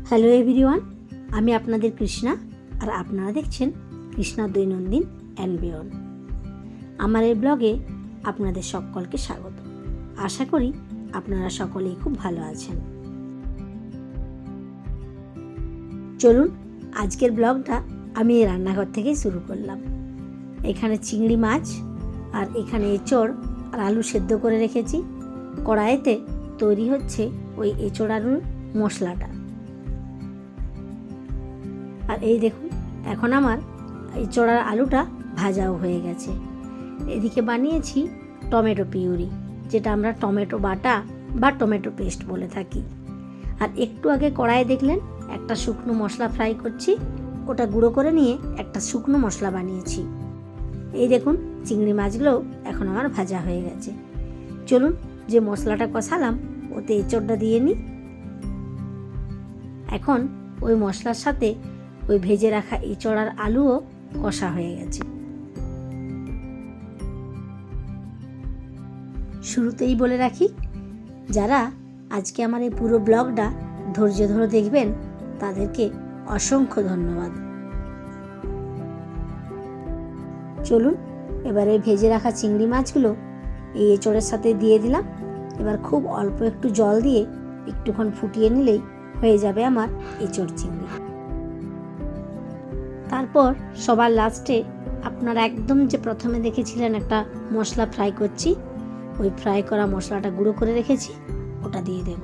Hello everyone, আমি আপনাদের কৃষ্ণা আর আপনারা দেখছেন কৃষ্ণা দৈনন্দিন অ্যান্ড বিয়ন্ড। আমার এই ব্লগে আপনাদের সকলকে স্বাগত। আশা করি আপনারা সকলেই খুব ভালো আছেন। চলুন আজকের ব্লগটা আমি এই রান্নাঘর থেকেই শুরু করলাম। এখানে চিংড়ি মাছ আর এখানে এঁচড় আর আলু সেদ্ধ করে রেখেছি। কড়াইতে তৈরি হচ্ছে ওই এঁচড় আলুর মশলাটা। আর এই দেখুন, এখন আমার এঁচড় আর আলুটা ভাজাও হয়ে গেছে। এদিকে বানিয়েছি টমেটো পিউরি, যেটা আমরা টমেটো বাটা বা টমেটো পেস্ট বলে থাকি। আর একটু আগে কড়াইয়ে দেখলেন একটা শুকনো মশলা ফ্রাই করছি, ওটা গুঁড়ো করে নিয়ে একটা শুকনো মশলা বানিয়েছি। এই দেখুন, চিংড়ি মাছগুলোও এখন আমার ভাজা হয়ে গেছে। চলুন যে মশলাটা কষালাম ওতে এঁচড়টা দিয়ে নিই। এখন ওই মশলার সাথে ওই ভেজে রাখা এঁচড় আর আলুও কষা হয়ে গেছে। শুরুতেই বলে রাখি, যারা আজকে আমার এই পুরো ব্লগটা ধৈর্য ধরে দেখবেন তাদেরকে অসংখ্য ধন্যবাদ। চলুন এবারে ভেজে রাখা চিংড়ি মাছগুলো এই এঁচড়ের সাথে দিয়ে দিলাম। এবার খুব অল্প একটু জল দিয়ে একটুক্ষণ ফুটিয়ে নিলেই হয়ে যাবে আমার এঁচড় চিংড়ি। তারপর সবার লাস্টে আপনারা একদম যে প্রথমে দেখেছিলেন একটা মশলা ফ্রাই করছি, ওই ফ্রাই করা মশলাটা গুঁড়ো করে রেখেছি, ওটা দিয়ে দেব।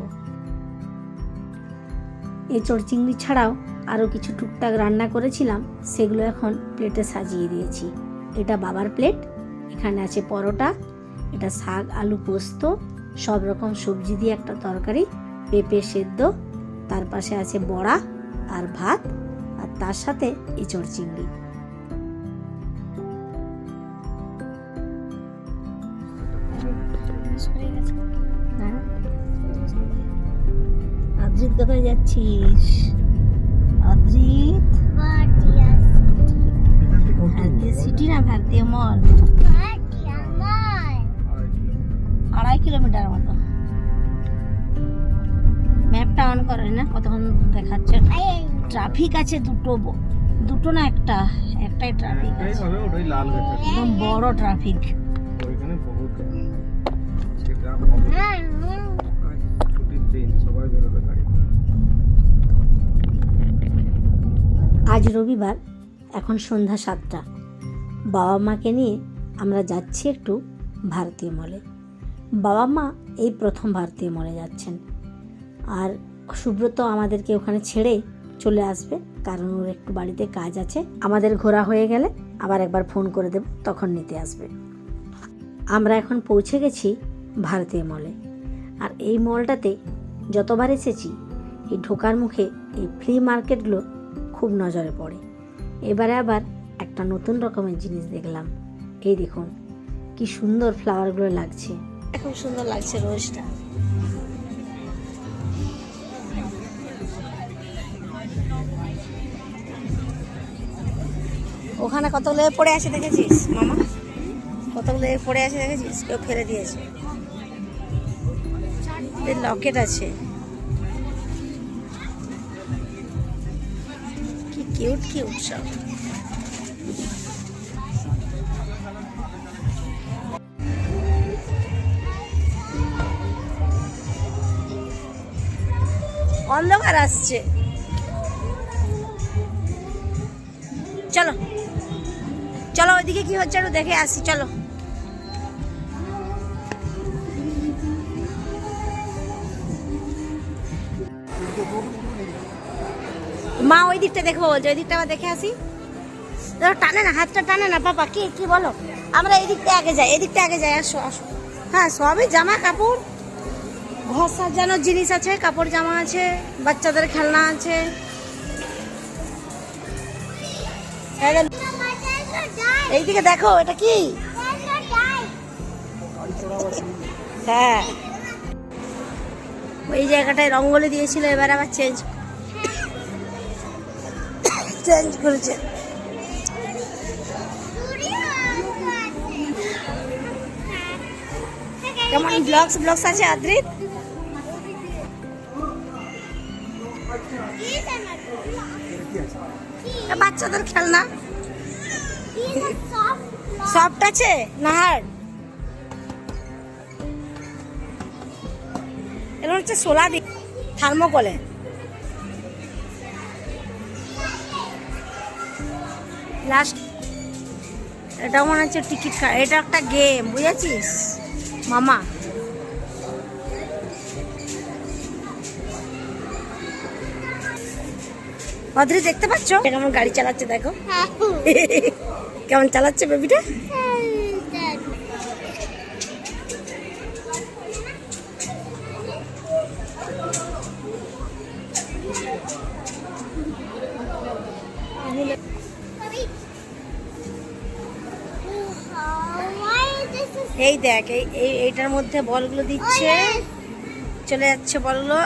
এঁচড় চিংড়ি ছাড়াও আরও কিছু টুকটাক রান্না করেছিলাম, সেগুলো এখন প্লেটে সাজিয়ে দিয়েছি। এটা বাবার প্লেট, এখানে আছে পরোটা, এটা শাক আলু পোস্ত, সব রকম সবজি দিয়ে একটা তরকারি, পেঁপে সেদ্ধ, তার পাশে আছে বড়া আর ভাত, আর তার সাথে এঁচড় চিংড়ি। আদ্রিত কোথায় যাচ্ছিস? আদ্রিত ভারতীয় সিটি না ভারতীয় মল, 2.5 কিলোমিটার মতো। ম্যাপটা অন করে না, কতক্ষণ দেখাচ্ছে। ট্রাফিক আছে দুটো না একটাই ট্রাফিক আছে, একদম বড় ট্রাফিক। আজ রবিবার, এখন সন্ধ্যা 7টা। বাবা মাকে নিয়ে আমরা যাচ্ছি একটু ভারতীয় মলে। বাবা মা এই প্রথম ভারতীয় মলে যাচ্ছেন। আর সুব্রত আমাদেরকে ওখানে ছেড়ে চলে আসবে, কারণ ওর একটু বাড়িতে কাজ আছে। আমাদের ঘোরা হয়ে গেলে আবার একবার ফোন করে দেব, তখন নিতে আসবে। আমরা এখন পৌঁছে গেছি ভারতীয় মলে। আর এই মলটাতে যতবার এসেছি, এই ঢোকার মুখে এই ফ্লি মার্কেটগুলো খুব নজরে পড়ে। এবারে আবার একটা নতুন রকমের জিনিস দেখলাম। এই দেখুন কি সুন্দর ফ্লাওয়ারগুলো লাগছে, খুব সুন্দর লাগছে রোজটা। ওখানে কতগুলো পড়ে আছে দেখেছিস মামা? কতগুলো পড়ে আছে দেখেছিস? কেউ ফেলে দিয়েছে। লকেট আছে, কি কিউট কিউট সব। অন্ধকার আসছে, চলো চলো ওইদিকে কি হচ্ছে একটু দেখে আসি। চলো মা ওই দিকটা দেখবো বলছে, ওই দিকটা আবার দেখে আসি। টানে না, হাতটা টানে না পাপা। কি বলো? আমরা এই দিকটা আগে যাই, এদিকটা আগে যাই। আসো আসো। হ্যাঁ, সবই জামা কাপড়, ঘর সাজানোর জিনিস আছে, কাপড় জামা আছে, বাচ্চাদের খেলনা আছে। এইদিকে দেখো, এটা কি? হ্যাঁ, ওই জায়গাটায় রঙ্গোলি দিয়েছিল, এবার আবার চেঞ্জ করেছে। কেমন ব্লগস আছে আদ্রিত? বাচ্চাদের খেলনা সফট আছে না হার্ড? এটা হচ্ছে সোলা দি থার্মোকলে। লাস্ট এটা মনে হচ্ছে টিকিট কাটা, এটা একটা গেম বুঝেছিস মামা। অদ্রি দেখতে পাচ্ছ কেমন গাড়ি চালাচ্ছে, দেখো কেমন চালাচ্ছে বেবিটা। এই দেখ এইটার মধ্যে বলগুলো দিচ্ছে, চলে যাচ্ছে বলগুলো।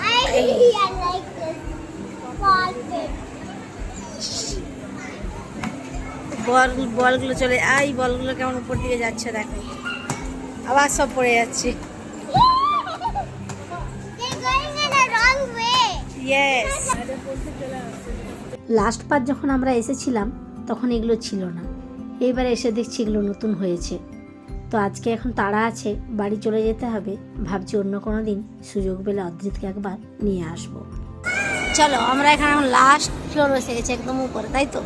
বলগুলো চলে, এই বলগুলো কেমন উপর দিকে যাচ্ছে দেখো, আবার সব পড়ে যাচ্ছে। লাস্ট বার যখন আমরা এসেছিলাম তখন এগুলো ছিল না, এইবারে এসে দেখছি এগুলো নতুন হয়েছে। তো আজকে এখন তাড়া আছে, বাড়ি চলে যেতে হবে। ভাবছি অন্য কোনো দিন সুযোগ পেলে অদ্রিতকে একবার নিয়ে আসবো। চলো আমরা এখানে এখন লাস্ট ফ্লোর এসে গেছি, একদম উপরে, তাই তো?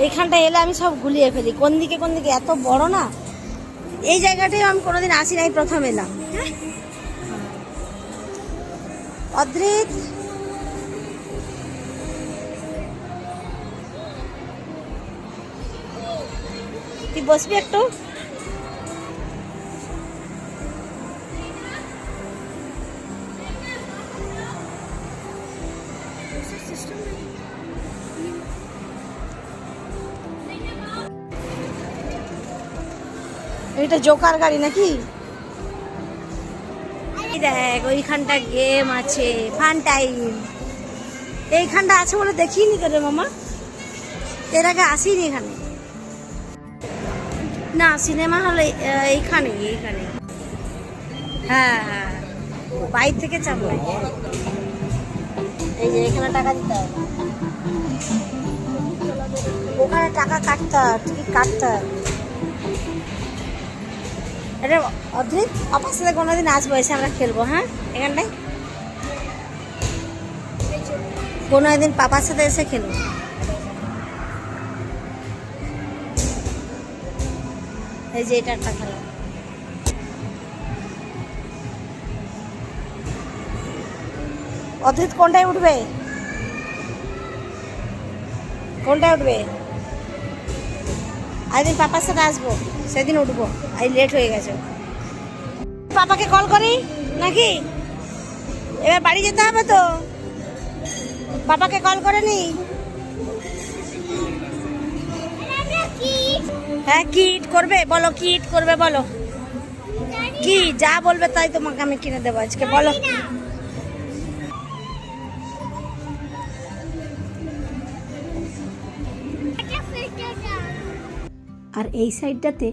এইখানটা এলে আমি সব গুলিয়ে ফেলি, কোন দিকে এত বড় না। এই জায়গাটাই আমি কোনোদিন আসি নাই, প্রথম এলাম। অদ্রিত তুই বসবি একটু? এটা জোকার গাড়ি নাকি? দেখ ওইখানটা গেম আছে, ফান টাইম। এইখানটা আছে বলে দেখিনি তো রে মামা, এর আগে আসিনি এখানে। না সিনেমা হল এইখানে। হ্যাঁ হ্যাঁ, বাইরে থেকে চাপ লাগে। এই যে এখানে টাকা দিতে হবে, ওখানে টাকা কাটতে হবে, টিকিট কাটতে হবে। এটা অদ্রিত পাপার সাথে কোনোদিন আসবো, এসে আমরা খেলবো। হ্যাঁ এখানটায় কোনো একদিন পাপার সাথে এসে খেলবো। এই যে এটা একটা খেলা। অদ্রিত কোনটায় উঠবে? একদিন পাপার সাথে আসবো, সেদিন উঠবো। আজ লেট হয়ে গেছে, পাপাকে কল করি নাকি? এবার বাড়ি যেতে হবে তো, পাপাকে কল করে নি। হ্যাঁ কিট করবে বলো, কিট করবে বলো, কি যা বলবে তাই তোমাকে আমি কিনে দেবো আজকে, বলো। আর এই সাইডটাতে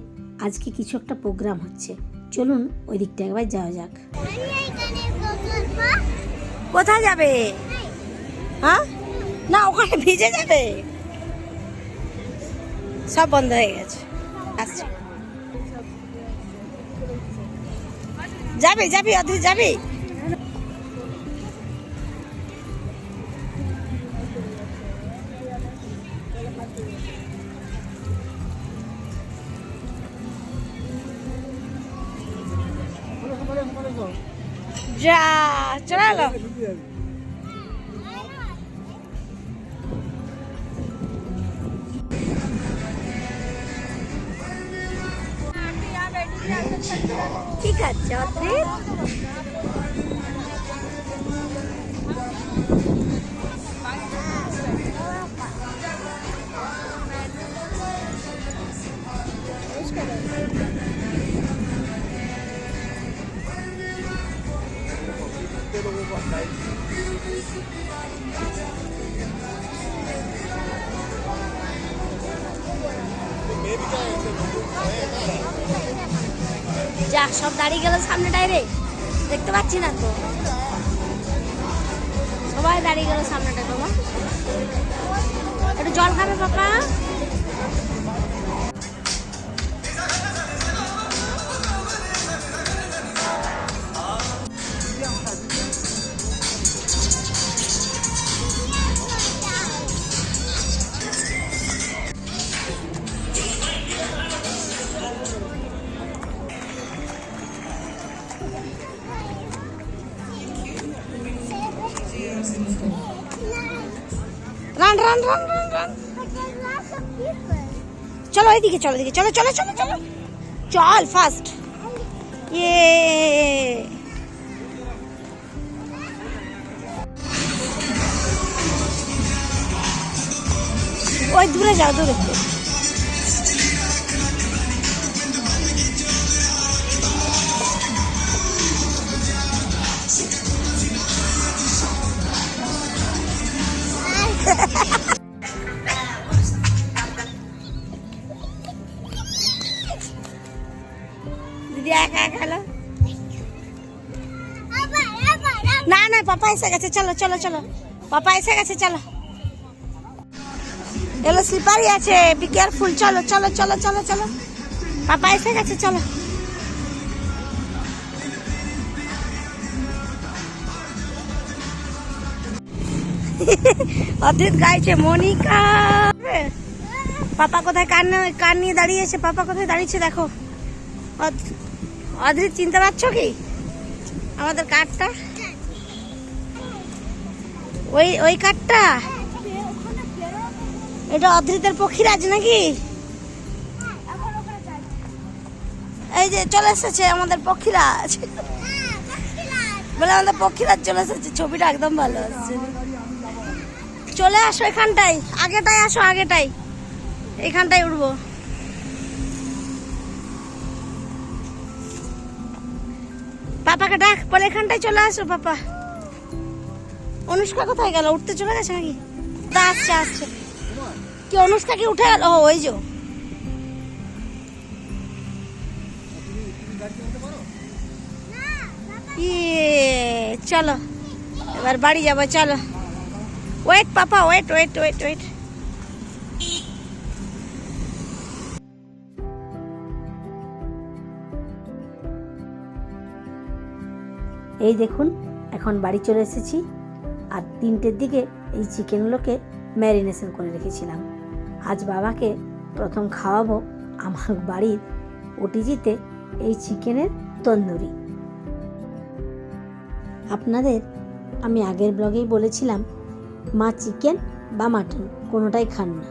আজকে কিছু একটা প্রোগ্রাম হচ্ছে, চলুন ওই দিকটা একবার যাওয়া যাক। কোথায় যাবে? হ্যাঁ না, ওখানে ভিজে যাবে, সব বন্ধ হয়ে গেছে। আচ্ছা যাবি অদ্রিত যাবি? যা চলে এলো। ঠিক আছে অদ্রিত, যাক, সব দাঁড়িয়ে গেল সামনেটায় রে, দেখতে পাচ্ছি না তো, সবাই দাঁড়িয়ে গেল সামনেটায়। বাবা একটু জল খাবে papa? Run run run run run, চলো এদিকে, চলো এদিকে, চলো চলো চলো চলো, চল ফাস্ট। ইয়ে ওই দূরে যাও, দূরে। দিদি একা একা খেলো না, না পাপা এসে গেছে, চলো চলো চলো, পাপা এসে গেছে, চলো। এলো স্লিপারই আছে, বি কেয়ারফুল, চলো চলো চলো চলো চলো, পাপা এসে গেছে, চলো। অদ্রিত গাইছে মনিকা। পাপা কোথায়, কান নিয়ে দাঁড়িয়েছে, পাপা কোথায় দাঁড়িয়েছে দেখো। অদ্রিত চিনতে পারছো কি আমাদের কাঠটা? ওই ওই কাঠটা, এটা অদ্রিতের পক্ষীরাজ নাকি? এই যে চলে এসেছে আমাদের পক্ষীরাজ, বলে আমাদের পক্ষীরাজ চলে এসেছে, ছবিটা একদম ভালো আসছে। চলে আসো এখানটাই, আগেটাই আসো, আগেটাই, এখানটাই উঠবো। পাপাকে ডাক, বলে এখানটাই চলে আসো পাপা। অনুষ্কা কোথায় গেল? উঠতে চলে গেছে নাকি? আসছে আসছে। কি অনুষ্কা কি উঠে গেল? ওই যে চলো এবার বাড়ি যাবো, চলো। ওয়েট পাপা, ওয়েট ওয়েট ওয়েট ওয়েট। এই দেখুন, এখন বাড়ি চলে এসেছি। আর 3টের দিকে এই চিকেনগুলোকে ম্যারিনেশন করে রেখেছিলাম। আজ বাবাকে প্রথম খাওয়াবো আমার বাড়ির ওটিজিতে এই চিকেনের তন্দুরি। আপনাদের আমি আগের ব্লগেই বলেছিলাম মা চিকেন বা মাটন কোনোটাই খান না,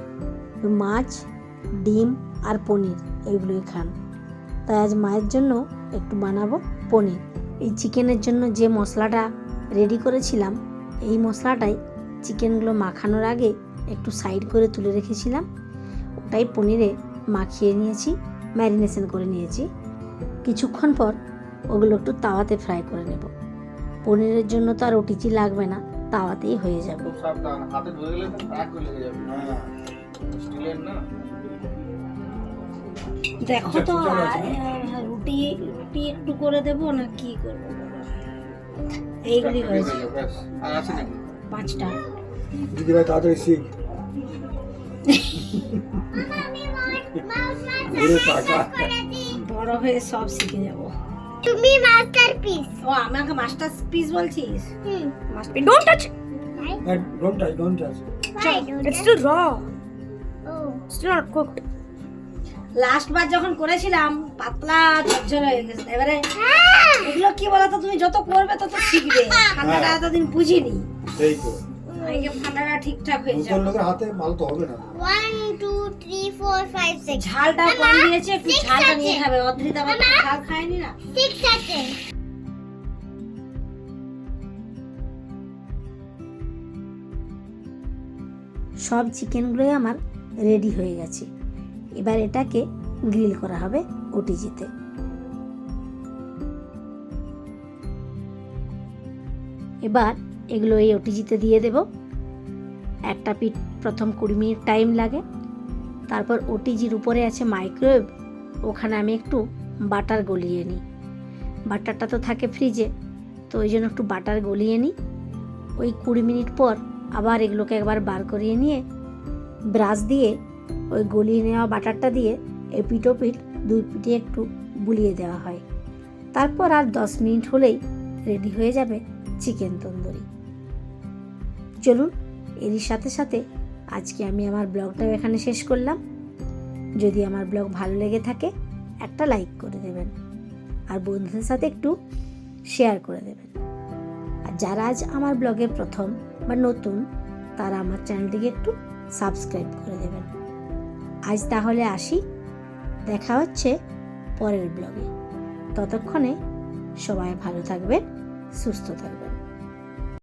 মাছ, ডিম আর পনির এইগুলোই খান। তাই আজ মায়ের জন্য একটু বানাবো পনির। এই চিকেনের জন্য যে মশলাটা রেডি করেছিলাম, এই মশলাটাই চিকেনগুলো মাখানোর আগে একটু সাইড করে তুলে রেখেছিলাম, ওটাই পনিরে মাখিয়ে নিয়েছি, ম্যারিনেশন করে নিয়েছি। কিছুক্ষণ পর ওগুলো একটু তাওয়াতে ফ্রাই করে নেব। পনিরের জন্য তো আর ওটিজি লাগবে না, তাওয়াতেই হয়ে যাবে। দেখো তো রুটি রুটি একটু করে দেবো না কি করবো? এইগুলি হয়েছে 5টা। দিদি ভাই তাড়াতাড়ি শিখ। বড় হয়ে সব শিখে যাব। তুমি মাস্টারপিস। ও আমাকে মাস্টারপিস বলছিস? Masterpiece. Don't touch. Don't touch. It's still raw. Oh. Still not cooked. Last বার যখন করেছিলাম পাতলা ঝরঝর হয়ে গেছে। এবারে এগুলো কি বলতো, তুমি যত করবে তত শিখবে। ঠান্ডাটা এতদিন বুঝিনি। সেই তো। আগে ঠান্ডাটা ঠিকঠাক হয়ে যাবে। লোকের হাতে ভালো তো হবে না। 1 2 3 4 5 6। ঝালটা কম দিয়েছে, একটু ঝালটা নিয়ে খাবে। অদ্রিত আবার ঝাল খায়নি না। 6 আছে। সব চিকেনগুলোই আমার রেডি হয়ে গেছে। এবার এটাকে গ্রিল করা হবে ওটিজিতে। এবার এগুলো এই ওটিজিতে দিয়ে দেব। একটা পিঠ প্রথম 20 মিনিট টাইম লাগে। তারপর ওটিজির উপরে আছে মাইক্রোওয়েভ, ওখানে আমি একটু বাটার গলিয়ে নিই। বাটারটা তো থাকে ফ্রিজে, তো ওই জন্য একটু বাটার গলিয়ে নিই। ওই 20 মিনিট পর আবার এগুলোকে একবার বার করিয়ে নিয়ে ব্রাশ দিয়ে ওই গলিয়ে নেওয়া বাটারটা দিয়ে এপিট ওপিট 2 পিঠে একটু বুলিয়ে দেওয়া হয়। তারপর আর 10 মিনিট হলেই রেডি হয়ে যাবে চিকেন তন্দুরি। চলুন, এরই সাথে সাথে আজকে আমি আমার ব্লগটাও এখানে শেষ করলাম। যদি আমার ব্লগ ভালো লেগে থাকে একটা লাইক করে দেবেন, আর বন্ধুদের সাথে একটু শেয়ার করে দেবেন। আর যারা আজ আমার ব্লগে প্রথম বা নতুন, তারা আমার চ্যানেলটিকে একটু সাবস্ক্রাইব করে দেবেন। আজ তাহলে আসি, দেখা হচ্ছে পরের ব্লগে। ততক্ষণে সবাই ভালো থাকবেন, সুস্থ থাকবেন।